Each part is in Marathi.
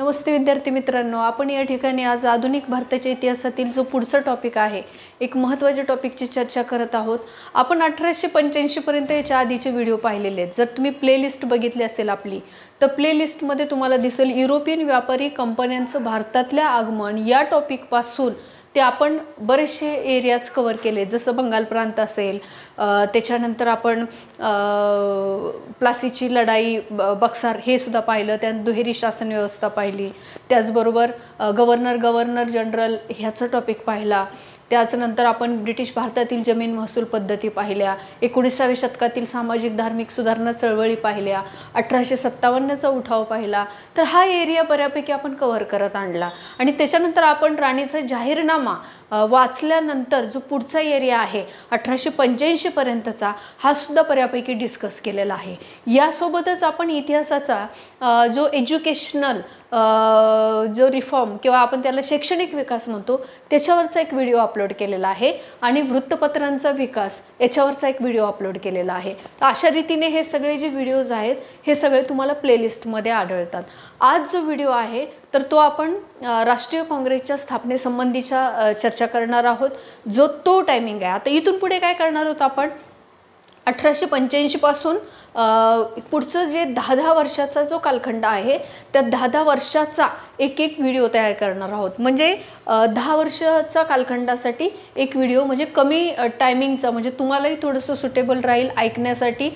नमस्ते विद्यार्थी मित्रांनो, आपण या ठिकाणी आज आधुनिक भारताच्या इतिहासातील जो पुढचा टॉपिक आहे, एक महत्त्वाच्या टॉपिकची चर्चा करत आहोत। आपण 1885 पर्यंत याच्या आधीचे व्हिडिओ पाहिलेले आहेत। जर तुम्ही प्लेलिस्ट बघितली असेल आपली, तर प्लेलिस्टमध्ये तुम्हाला दिसेल युरोपियन व्यापारी कंपन्यांचं भारतातल्या आगमन या टॉपिक पासून ते आपण बरेचसे एरियाज कव्हर केले, जसं बंगाल प्रांत असेल, त्याच्यानंतर आपण प्लासीची लढाई, बक्सार हे सुद्धा पाहिलं, त्यानंतर दुहेरी शासन व्यवस्था पाहिली, त्याचबरोबर गव्हर्नर जनरल ह्याचा टॉपिक पाहिला, त्याचनंतर आपण ब्रिटिश भारतातील जमीन महसूल पद्धती पाहिल्या, 19व्या शतकातील सामाजिक धार्मिक सुधारणा चळवळी पाहिल्या, 1857चा उठाव पाहिला। तर हा एरिया बऱ्यापैकी आपण कव्हर करत आणला आणि त्याच्यानंतर आपण राणीचा जाहीरनामा वाचल्यानंतर जो पुढचा एरिया आहे 1885 पर्यंतचा, हा सुद्धा बऱ्यापैकी डिस्कस केलेला आहे। यासोबतच आपण इतिहासाचा जो एज्युकेशनल जो रिफॉर्म किंवा आपण त्याला शैक्षणिक विकास म्हणतो, त्याच्यावरचा एक व्हिडिओ अपलोड केलेला आहे आणि वृत्तपत्रांचा विकास याच्यावरचा एक व्हिडिओ अपलोड केलेला आहे। तर अशा रीतीने हे सगळे जे व्हिडिओज आहेत हे सगळे तुम्हाला प्लेलिस्टमध्ये आढळतात। आज जो व्हिडिओ आहे तर तो आपण राष्ट्रीय काँग्रेसच्या स्थापनेसंबंधीच्या चर्चा करणार आहोत, जो तो टायमिंग आहे। आता इथून पुढे काय करणार आहोत आपण, 1885 पासून पुढचं जे 10 वर्षाचा जो कालखंड आहे त्या 10 वर्षाचा एक व्हिडिओ तयार करणार आहोत। म्हणजे 10 वर्षाचा कालखंडासाठी एक व्हिडिओ, म्हणजे कमी टायमिंगचा, म्हणजे तुम्हालाही थोडंसं सुटेबल राहील ऐकण्यासाठी,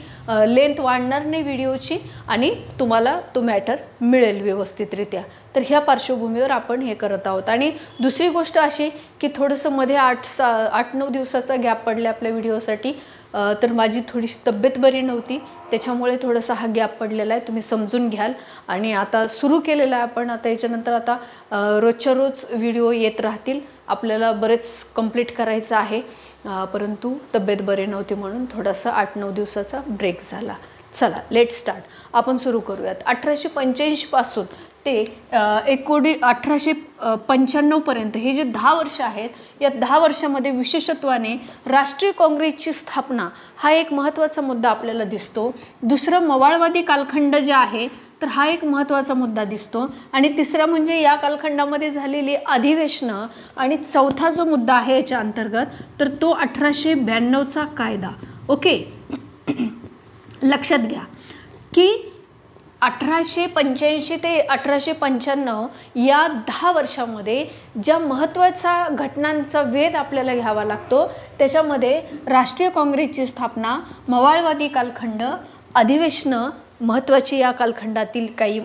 लेंथ वाढणार नाही व्हिडिओची आणि तुम्हाला तो मॅटर मिळेल व्यवस्थितरित्या। तर ह्या पार्श्वभूमीवर आपण हे करत आहोत। आणि दुसरी गोष्ट अशी की थोडंसं मध्ये 8-9 दिवसाचा गॅप पडला आपल्या व्हिडिओसाठी, तर माझी थोडीशी तब्येत बरी नव्हती, त्याच्यामुळे थोडासा हा गॅप पडलेला आहे, तुम्ही समजून घ्याल। आणि आता सुरू केलेला आहे आपण, आता याच्यानंतर आता रोजच्या रोज व्हिडिओ येत राहतील, आपल्याला बरेच कंप्लीट करायचं आहे, परंतु तब्येत बरी नव्हती म्हणून थोडासा 8-9 दिवसाचा ब्रेक झाला। चला लेट स्टार्ट, आपण सुरू करूयात। 1885 पासून ते 1895 पर्यंत हे जे 10 वर्ष आहेत, या 10 वर्षामध्ये विशेषत्वाने राष्ट्रीय काँग्रेसची स्थापना हा एक महत्त्वाचा मुद्दा आपल्याला दिसतो। दुसरं मवाळवादी कालखंड जे आहे तर हा एक महत्त्वाचा मुद्दा दिसतो आणि तिसरा म्हणजे या कालखंडामध्ये झालेली अधिवेशनं, आणि चौथा जो मुद्दा आहे याच्या अंतर्गत तर तो 1892चा कायदा। ओके, लक्षात घ्या की 1885 ते 1895 या 10 वर्षामध्ये ज्या महत्त्वाच्या घटनांचा वेध आपल्याला घ्यावा लागतो, त्याच्यामध्ये राष्ट्रीय काँग्रेसची स्थापना, मवाळवादी कालखंड, अधिवेशनं महत्त्वाची या कालखंडातील काही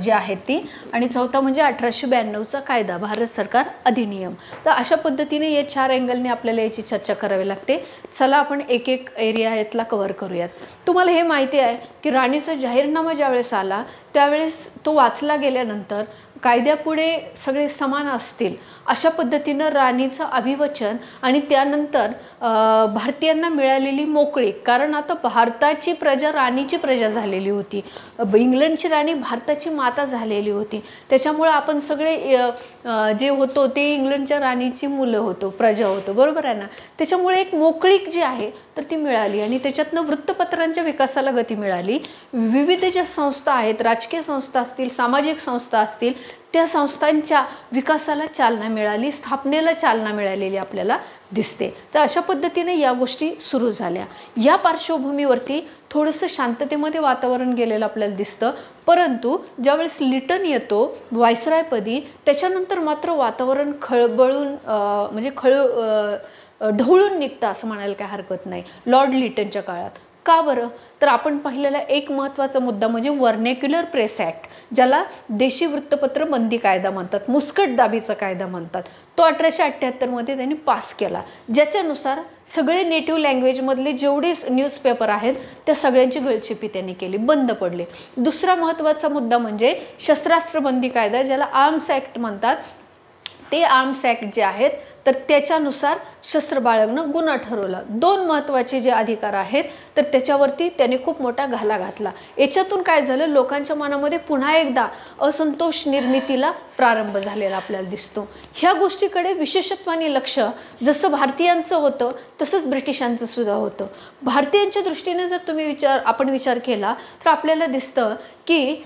जे आहेत ती, आणि चौथा म्हणजे 1892चा कायदा, भारत सरकार अधिनियम। तर अशा पद्धतीने या 4 अँगलने आपल्याला याची चर्चा करावी लागते। चला आपण एक एरिया यातला कव्हर करूयात। तुम्हाला हे माहिती आहे की राणीचा जाहीरनामा ज्यावेळेस आला त्यावेळेस तो वाचला गेल्यानंतर कायद्यापुढे सगळे समान असतील अशा पद्धतीनं राणीचं अभिवचन आणि त्यानंतर भारतीयांना मिळालेली मोकळीक, कारण आता भारताची प्रजा राणीची प्रजा झालेली होती, इंग्लंडची राणी भारताची माता झालेली होती, त्याच्यामुळे आपण सगळे जे होतो ते इंग्लंडच्या राणीची मुलं होतो, प्रजा होतो, बरोबर आहे ना। त्याच्यामुळे एक मोकळीक जी आहे तर ती मिळाली आणि त्याच्यातनं वृत्तपत्रांच्या विकासाला गती मिळाली। विविध ज्या संस्था आहेत, राजकीय संस्था असतील, सामाजिक संस्था असतील, त्या संस्थांच्या विकासाला चालना मिळाली, स्थापनेला चालना मिळालेली आपल्याला दिसते। तर अशा पद्धतीने या गोष्टी सुरू झाल्या। या पार्श्वभूमीवरती थोडंसं शांततेमध्ये वातावरण गेलेलं आपल्याला दिसतं, परंतु ज्यावेळेस लिटन येतो व्हायसरायपदी, त्याच्यानंतर मात्र वातावरण खळबळून म्हणजे ढवळून निघतं असं म्हणायला काय हरकत नाही लॉर्ड लिटनच्या काळात। का बरं, तर आपण पाहिलेला एक महत्त्वाचा मुद्दा म्हणजे व्हर्नॅक्युलर प्रेस ॲक्ट, ज्याला देशी वृत्तपत्र बंदी कायदा म्हणतात, मुस्कटदाबीचा कायदा म्हणतात, तो 1878 त्यांनी पास केला, ज्याच्यानुसार सगळे नेटिव्ह लँग्वेजमधले जेवढे न्यूजपेपर आहेत त्या सगळ्यांची गळचिपी त्यांनी केली, बंद पडले। दुसरा महत्त्वाचा मुद्दा म्हणजे शस्त्रास्त्र बंदी कायदा, ज्याला आर्म्स ॲक्ट म्हणतात, ते आर्म्स ॲक्ट जे आहेत तर त्याच्यानुसार शस्त्र बाळगणं गुन्हा ठरवलं. 2 महत्त्वाचे जे अधिकार आहेत तर त्याच्यावरती त्याने खूप मोठा घाला घातला. याच्यातून काय झालं, लोकांच्या मनामध्ये पुन्हा एकदा असंतोष निर्मितीला प्रारंभ झालेला आपल्याला दिसतो. ह्या गोष्टीकडे विशेषत्वाने लक्ष जसं भारतीयांचं होतं तसंच ब्रिटिशांचं सुद्धा होतं. भारतीयांच्या दृष्टीने जर तुम्ही आपण विचार केला तर आपल्याला दिसतं की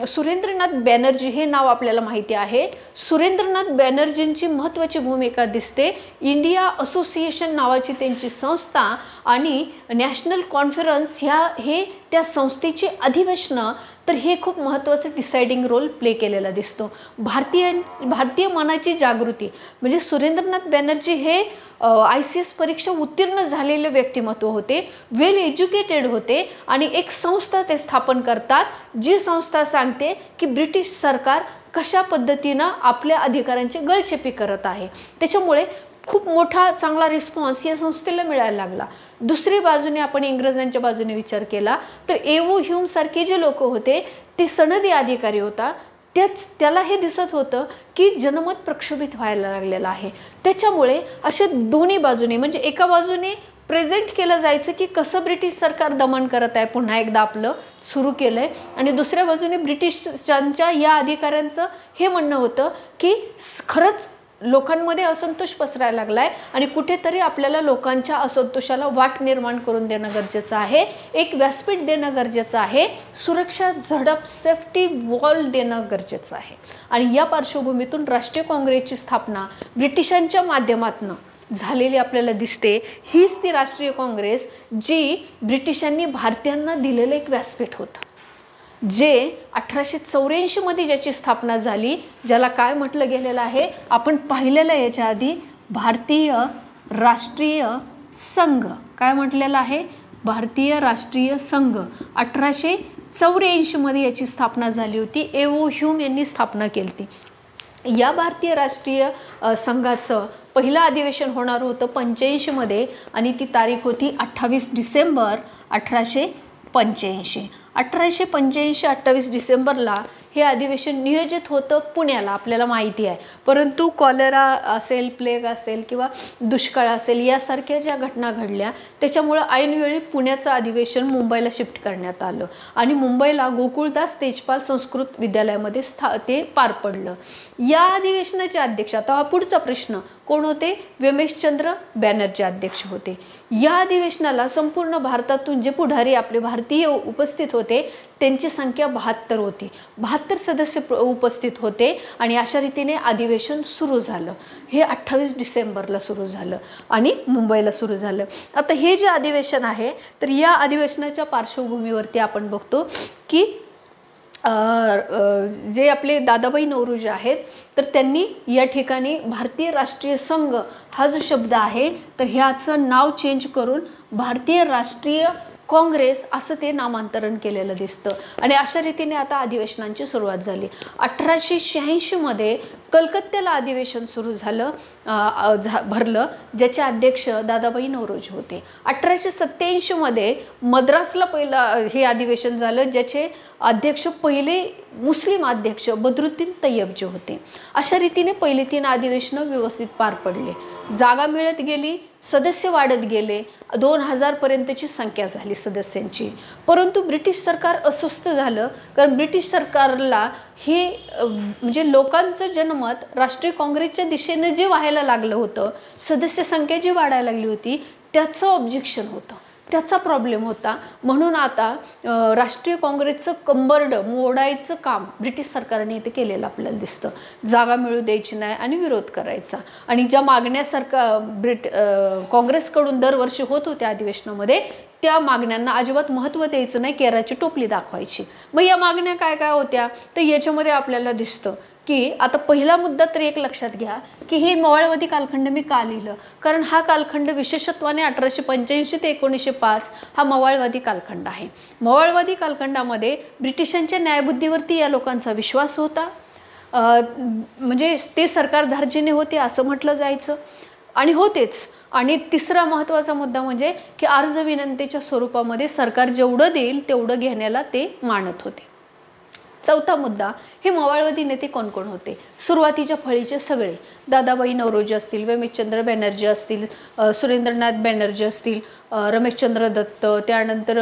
सुरेंद्रनाथ बॅनर्जी हे नाव आपल्याला माहिती आहे. सुरेंद्रनाथ बॅनर्जींची महत्त्वाची भूमिका दिसते. इंडिया असोसिएशन नावाची त्यांची संस्था आणि नॅशनल कॉन्फरन्स हे त्या संस्थेची अधिवेशनं, तर हे खूप महत्त्वाचं डिसाइडिंग रोल प्ले केलेला दिसतो. भारतीय मनाची जागृती म्हणजे सुरेंद्रनाथ बॅनर्जी हे ICS परीक्षा उत्तीर्ण झालेले व्यक्तिमत्व होते, वेल एज्युकेटेड होते आणि एक संस्था ते स्थापन करतात जी संस्था सांगते की ब्रिटिश सरकार कशा पद्धतीनं आपल्या अधिकारांची गळचेपी करत आहे. त्याच्यामुळे खूप मोठा चांगला रिस्पॉन्स या संस्थेला मिळायला लागला. दुसरी बाजूने आपण इंग्रजांच्या बाजूने विचार केला तर एवो ह्यूम सारखे जे लोक होते ते सनदी अधिकारी होता. त्याला हे दिसत होतं की जनमत प्रक्षोभित व्हायला लागलेलं आहे. त्याच्यामुळे अशा दोन्ही बाजूने म्हणजे एका बाजूने प्रेझेंट केलं जायचं की कसं ब्रिटिश सरकार दमन करत आहे, पुन्हा एकदा आपलं सुरू केलं आहे, आणि दुसऱ्या बाजूने ब्रिटिशांच्या या अधिकाऱ्यांचं हे म्हणणं होतं की खरंच लोकांमध्ये असंतोष पसरायला लागलाय आणि कुठेतरी आपल्याला लोकांच्या असंतोषाला वाट निर्माण करून देणं गरजेचं आहे, एक व्यासपीठ देणं गरजेचं आहे, सुरक्षा झडप सेफ्टी वॉल देणं गरजेचं आहे. आणि या पार्श्वभूमीतून राष्ट्रीय काँग्रेसची स्थापना ब्रिटिशांच्या माध्यमातून झालेली आपल्याला दिसते. हीच ती राष्ट्रीय काँग्रेस जी ब्रिटिशांनी भारतीयांना दिलेलं एक व्यासपीठ होतं, जे 1884 मध्ये ज्याची स्थापना झाली, ज्याला काय म्हटलं गेलेलं आहे आपण पाहिलेलं आहे याच्या आधी, भारतीय राष्ट्रीय संघ. काय म्हटलेलं आहे, भारतीय राष्ट्रीय संघ. 1884 मध्ये याची स्थापना झाली होती. एवो ह्यूम यांनी स्थापना केली होती. या भारतीय राष्ट्रीय संघाचं पहिलं अधिवेशन होणार होतं 85 मध्ये आणि ती तारीख होती 28 डिसेंबर 1885. 1885 28 डिसेंबरला हे अधिवेशन नियोजित होतं पुण्याला, आपल्याला माहिती आहे. परंतु कॉलेरा असेल, प्लेग असेल किंवा दुष्काळ असेल यासारख्या ज्या घटना घडल्या त्याच्यामुळं ऐनवेळी पुण्याचं अधिवेशन मुंबईला शिफ्ट करण्यात आलं आणि मुंबईला गोकुळदास तेजपाल संस्कृत विद्यालयामध्ये ते पार पडलं. या अधिवेशनाचे अध्यक्ष, आता हा पुढचा प्रश्न, कोण होते, व्यमेशचंद्र बॅनर्जी अध्यक्ष होते. या अधिवेशनाला संपूर्ण भारतातून जे पुढारी आपले भारतीय उपस्थित होते त्यांची संख्या 72 होती. 72 सदस्य उपस्थित होते आणि अशा रीतीने अधिवेशन सुरू झालं. हे 28 डिसेंबरला सुरू झालं आणि मुंबईला सुरू झालं. आता हे जे अधिवेशन आहे तर या अधिवेशनाच्या पार्श्वभूमीवरती आपण बघतो की जे आपले दादाभाई नौरोजी आहेत तर त्यांनी या ठिकाणी भारतीय राष्ट्रीय संघ हा जो शब्द आहे तर ह्याचं नाव चेंज करून भारतीय राष्ट्रीय काँग्रेस असं ते नामांतरण केलेलं दिसतं आणि अशा रीतीने आता अधिवेशनांची सुरुवात झाली. 1886 मध्ये कलकत्त्याला अधिवेशन सुरू झालं, भरलं, ज्याचे अध्यक्ष दादाभाई नौरोजी होते. 1887 मध्ये मद्रासला पहिलं हे अधिवेशन झालं, ज्याचे अध्यक्ष पहिले मुस्लिम अध्यक्ष बद्रुद्दीन तय्यब होते. अशा रीतीने पहिली 3 अधिवेशनं व्यवस्थित पार पडले. जागा मिळत गेली, सदस्य वाढत गेले, 2000 पर्यंतची संख्या झाली सदस्यांची. परंतु ब्रिटिश सरकार अस्वस्थ झालं, कारण ब्रिटिश सरकारला हे म्हणजे लोकांचं जनमत राष्ट्रीय काँग्रेसच्या दिशेने जे व्हायला लागलं होतं, सदस्य संख्या जी वाढायला लागली होती त्याचं ऑब्जेक्शन होतं, त्याचा प्रॉब्लेम होता. म्हणून आता राष्ट्रीय काँग्रेसचं कंबरड मोडायचं काम ब्रिटिश सरकारने इथे केलेलं आपल्याला दिसतं. जागा मिळू द्यायची नाही आणि विरोध करायचा. आणि ज्या मागण्या काँग्रेसकडून दरवर्षी होत होत्या अधिवेशनामध्ये त्या मागण्यांना अजिबात महत्त्व द्यायचं नाही, केराची टोपली दाखवायची. मग या मागण्या काय काय होत्या तर याच्यामध्ये आपल्याला दिसतं की आता पहिला मुद्दा तर एक लक्षात घ्या की हे मवाळवादी कालखंड मी का लिहिलं, कारण हा कालखंड विशेषत्वाने 1885 ते 1905 हा मवाळवादी कालखंड आहे. मवाळवादी कालखंडामध्ये ब्रिटिशांच्या न्यायबुद्धीवरती या लोकांचा विश्वास होता, म्हणजे ते सरकार धार्जिणे होते असं म्हटलं जायचं आणि होतेच. आणि तिसरा महत्त्वाचा मुद्दा म्हणजे की अर्ज विनंतीच्या स्वरूपामध्ये सरकार जेवढं देईल तेवढं घेण्याला ते मानत होते. चौथा मुद्दा, हे मवाळवादी नेते कोण कोण होते? सुरुवातीच्या फळीचे सगळे, दादाबाई नौरोजी असतील, रमेशचंद्र बॅनर्जी असतील, सुरेंद्रनाथ बॅनर्जी असतील, रमेशचंद्र दत्त, त्यानंतर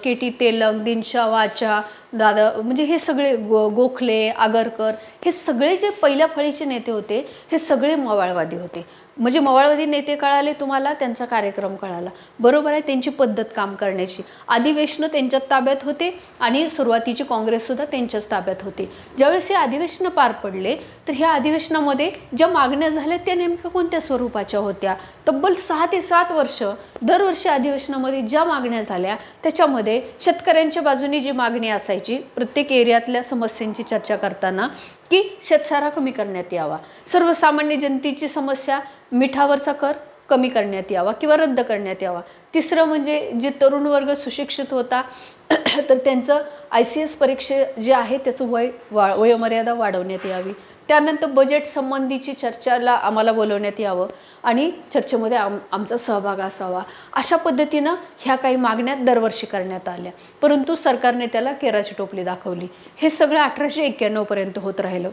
KT तेलंग, दिनशा वाचा, दादा, म्हणजे हे सगळे गोखले, आगरकर, हे सगळे जे पहिल्या फळीचे नेते होते हे सगळे मवाळवादी होते. म्हणजे मवाळवादी नेते कळाले तुम्हाला, त्यांचा कार्यक्रम कळाला, बरोबर आहे, त्यांची पद्धत काम करण्याची. अधिवेशनं त्यांच्यात ताब्यात होते आणि सुरुवातीची काँग्रेससुद्धा त्यांच्याच ताब्यात होते. ज्यावेळेस हे अधिवेशनं पार पडले तर ह्या अधिवेशनामध्ये ज्या मागण्या झाल्या त्या नेमक्या कोणत्या स्वरूपाच्या होत्या? तब्बल 6 ते 7 वर्ष दरवर्षी अधिवेशनामध्ये ज्या मागण्या झाल्या त्याच्यामध्ये शेतकऱ्यांच्या बाजूने जी मागणी असायची, प्रत्येक एरियातल्या समस्यांची चर्चा करताना, की शेतसारा कमी करण्यात यावा, सर्वसामान्य जनतेची समस्या मिठावरचा कर कमी करण्यात यावा किंवा रद्द करण्यात यावा. तिसरं म्हणजे जे तरुण वर्ग सुशिक्षित होता तर त्यांचं ICS परीक्षा जे आहे त्याचं वयोमर्यादा वाढवण्यात यावी. त्यानंतर बजेट संबंधीची चर्चेला आम्हाला बोलवण्यात यावं आणि चर्चेमध्ये आमचा सहभाग असावा. अशा पद्धतीनं ह्या काही मागण्या दरवर्षी करण्यात आल्या, परंतु सरकारने त्याला केराची टोपली दाखवली. हे सगळं 1891 पर्यंत होत राहिलं.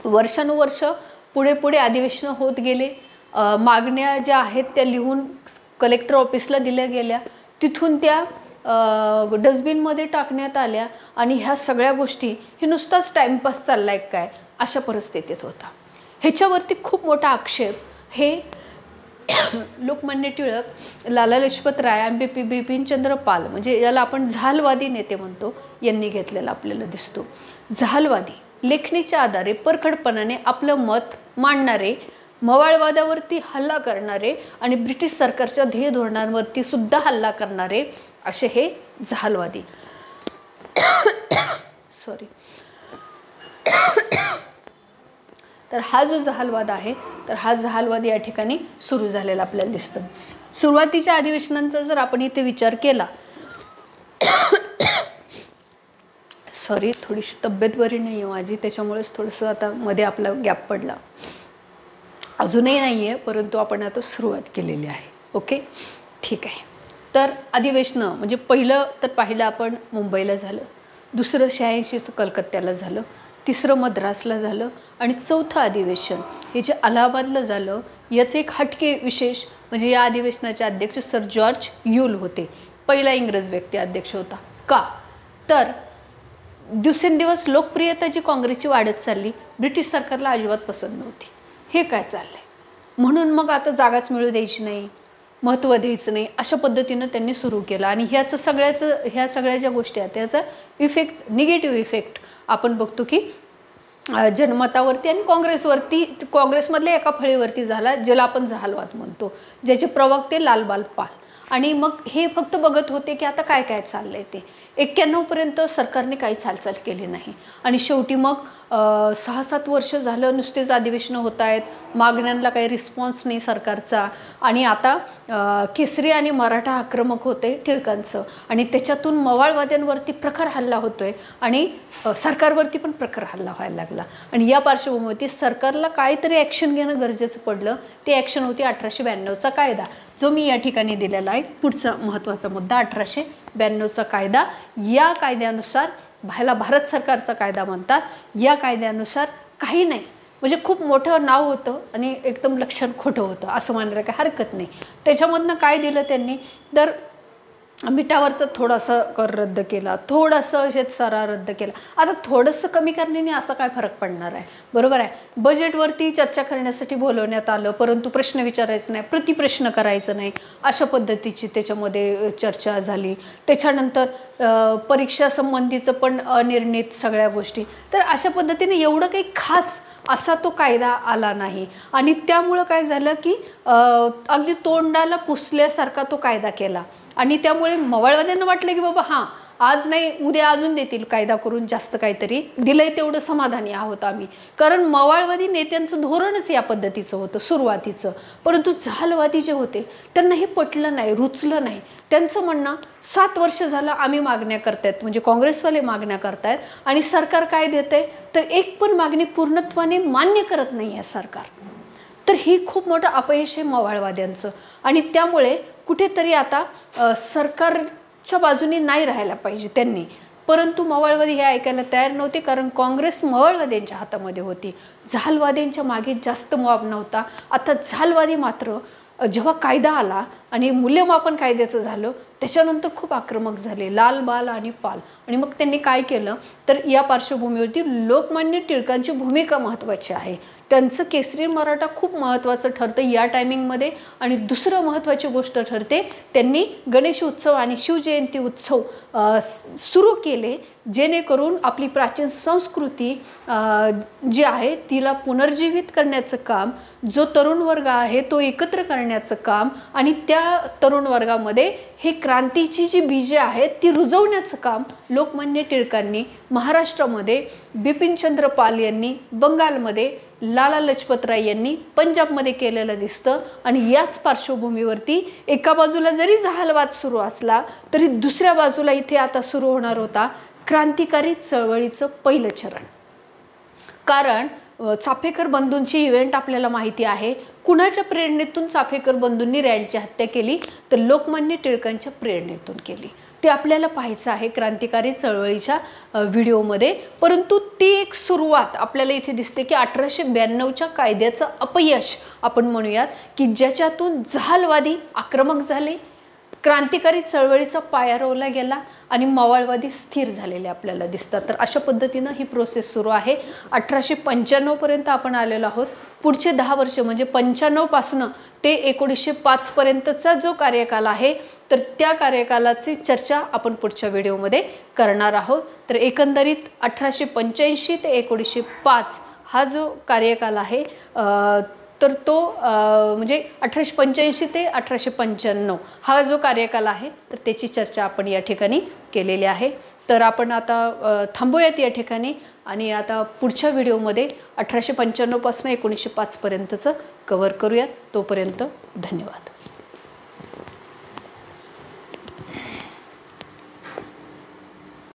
वर्षानुवर्ष पुढे पुढे अधिवेशनं होत गेले. मागण्या ज्या आहेत त्या लिहून कलेक्टर ऑफिसला दिल्या गेल्या, तिथून त्या डस्टबिनमध्ये टाकण्यात आल्या आणि ह्या सगळ्या गोष्टी हे नुसताच टाइमपास चाललाय काय अशा परिस्थितीत होता. ह्याच्यावरती खूप मोठा आक्षेप हे लोकमान्य टिळक, लाला लजपत राय आणि बिपिनचंद्र पाल, म्हणजे याला आपण झालवादी नेते म्हणतो, यांनी घेतलेला आपल्याला दिसतो. झालवादी लेखणीच्या आधारे परखडपणाने आपलं मत मांडणारे, मवाळवादावरती हल्ला करणारे आणि ब्रिटिश सरकारच्या ध्येय धोरणांवरती सुद्धा हल्ला करणारे असे हे झालवादी. सॉरी. तर हा जो जहालवाद आहे तर हा जहालवाद या ठिकाणी सुरू झालेला आपल्याला दिसतं. सुरुवातीच्या अधिवेशनांचा जर आपण इथे विचार केला, सॉरी थोडीशी तब्येत बरी नाही आहे माझी, त्याच्यामुळेच थोडंसं आता मध्ये आपला गॅप पडला. अजूनही नाही आहे, परंतु आपण आता सुरुवात केलेली आहे. ओके, ठीक आहे. तर अधिवेशनं म्हणजे पाहिलं आपण मुंबईला झालं, दुसरं 86चं कलकत्त्याला झालं, तिसरं मद्रासला झालं आणि चौथं अधिवेशन हे जे अलाहाबादला झालं. याचं एक हटके विशेष म्हणजे या अधिवेशनाचे अध्यक्ष सर जॉर्ज यूल होते. पहिला इंग्रज व्यक्ती अध्यक्ष होता. का तर दिवसेंदिवस लोकप्रियता जी काँग्रेसची वाढत चालली, ब्रिटिश सरकारला अजिबात पसंत नव्हती. हे काय चाललंय म्हणून मग आता जागाच मिळू द्यायची नाही, महत्त्व द्यायचं नाही, अशा पद्धतीनं त्यांनी सुरू केलं. आणि ह्या सगळ्या ज्या गोष्टी आहेत त्याचा इफेक्ट, निगेटिव्ह इफेक्ट आपण बघतो की जनमतावरती आणि काँग्रेसवरती, काँग्रेसमधल्या एका फळीवरती झाला, ज्याला आपण जहालवाद म्हणतो, ज्याचे प्रवक्ते लालबाल पाल. आणि मग हे फक्त बघत होते की आता काय काय चाललंय ते. 91 पर्यंत सरकारने काहीच हालचाल केली नाही आणि शेवटी मग 6-7 वर्ष झालं नुसतेच अधिवेशनं होत आहेत, मागण्यांना काही रिस्पॉन्स नाही सरकारचा. आणि आता केसरी आणि मराठा आक्रमक होते टिळकांचं आणि त्याच्यातून मवाळवाद्यांवरती प्रखर हल्ला होतोय आणि सरकारवरती पण प्रखर हल्ला व्हायला लागला. आणि या पार्श्वभूमीवरती सरकारला काहीतरी ॲक्शन घेणं गरजेचं पडलं. ती ॲक्शन होती 1892चा कायदा, जो मी या ठिकाणी दिलेला आहे. पुढचा महत्त्वाचा मुद्दा 1892चा कायदा. या कायद्यानुसार, ह्याला भारत सरकारचा कायदा म्हणतात, या कायद्यानुसार काही नाही म्हणजे खूप मोठं नाव होतं आणि एकदम लक्षण खोटं होतं असं म्हणायला काही हरकत नाही. त्याच्यामधनं काय दिलं त्यांनी तर मिठावरचा थोडासा कर रद्द केला, थोडंसं शेतसारा रद्द केला. आता थोडंसं कमी करण्याने असा काय फरक पडणार आहे, बरोबर आहे. बजेटवरती चर्चा करण्यासाठी बोलवण्यात आलं, परंतु प्रश्न विचारायचं नाही, प्रतिप्रश्न करायचं नाही, अशा पद्धतीची त्याच्यामध्ये चर्चा झाली. त्याच्यानंतर परीक्षा संबंधीचं पण अनिर्णित सगळ्या गोष्टी. तर अशा पद्धतीने एवढं काही खास असा तो कायदा आला नाही आणि त्यामुळं काय झालं की अगदी तोंडाला पुसल्यासारखा तो कायदा केला. आणि त्यामुळे मवाळवाद्यांना वाटलं की बाबा हां आज नाही उद्या अजून देतील कायदा करून, जास्त काहीतरी दिलंय तेवढं समाधानी आहोत आम्ही, कारण मवाळवादी नेत्यांचं धोरणच या पद्धतीचं होतं सुरुवातीचं. परंतु झालवादी जे होते त्यांना हे पटलं नाही, रुचलं नाही. त्यांचं म्हणणं 7 वर्ष झालं आम्ही मागण्या करतायत, म्हणजे काँग्रेसवाले मागण्या करतायत आणि सरकार काय देतंय तर एक पण मागणी पूर्णत्वाने मान्य करत नाही आहे सरकार. तर ही खूप मोठं अपयश आहे मवाळवाद्यांचं आणि त्यामुळे कुठेतरी आता सरकारच्या बाजूने नाही राहायला पाहिजे त्यांनी. परंतु मवाळवादी हे ऐकायला तयार नव्हते, कारण काँग्रेस मवाळवाद्यांच्या हातामध्ये होती. झालवाद्यांच्या मागे जास्त मॉब नव्हता. आता झालवादी मात्र जेव्हा कायदा आला आणि मूल्यमापन कायद्याचं झालं त्याच्यानंतर खूप आक्रमक झाले, लाल बाल आणि पाल. आणि मग त्यांनी काय केलं तर या पार्श्वभूमीवरती लोकमान्य टिळकांची भूमिका महत्त्वाची आहे. त्यांचं केसरी मराठा खूप महत्त्वाचं ठरतं या टायमिंगमध्ये. आणि दुसरं महत्त्वाची गोष्ट ठरते, त्यांनी गणेश उत्सव आणि शिवजयंती उत्सव सुरू केले, जेणेकरून आपली प्राचीन संस्कृती जी आहे तिला पुनर्जीवित करण्याचं काम, जो तरुण वर्ग आहे तो एकत्र करण्याचं काम आणि त्या तरुण वर्गामध्ये हे क्रांतीची जी बीजे आहेत ती रुजवण्याचं काम लोकमान्य टिळकांनी महाराष्ट्रामध्ये, बिपिनचंद्र पाल यांनी बंगालमध्ये, लाला लजपतराय यांनी पंजाबमध्ये केलेलं दिसतं. आणि याच पार्श्वभूमीवरती एका बाजूला जरी जहालवाद सुरू असला तरी दुसऱ्या बाजूला इथे आता सुरू होणार होता क्रांतिकारी चळवळीचं पहिलं चरण. कारण चाफेकर बंधूंची इव्हेंट आपल्याला माहिती आहे. कुणाच्या प्रेरणेतून चाफेकर बंधूंनी रँडची हत्या केली तर लोकमान्य टिळकांच्या प्रेरणेतून केली. ते आपल्याला पाहायचं आहे क्रांतिकारी चळवळीच्या व्हिडिओमध्ये. परंतु ती एक सुरुवात आपल्याला इथे दिसते की 1892च्या कायद्याचं अपयश आपण म्हणूयात की ज्याच्यातून जहालवादी आक्रमक झाले, क्रांतिकारी चळवळीचा पाया रोवला गेला आणि मवाळवादी स्थिर झालेले आपल्याला दिसतात. तर अशा पद्धतीनं ही प्रोसेस सुरू आहे. 1895 पर्यंत आपण आलेलो आहोत. पुढचे 10 वर्ष म्हणजे 95 पासनं ते 1905 पर्यंतचा जो कार्यकाल आहे तर त्या कार्यकालाची चर्चा आपण पुढच्या व्हिडिओमध्ये करणार आहोत. तर एकंदरीत 1885 ते 1905 हा जो कार्यकाल आहे तर तो म्हणजे 1885 ते 1895 हा जो कार्यकाल आहे तर त्याची चर्चा आपण या ठिकाणी केलेली आहे. तर आपण आता थांबूयात या ठिकाणी आणि आता पुढच्या व्हिडिओमध्ये 1895 पासून 1905 पर्यंतचं कव्हर करूयात. तोपर्यंत धन्यवाद.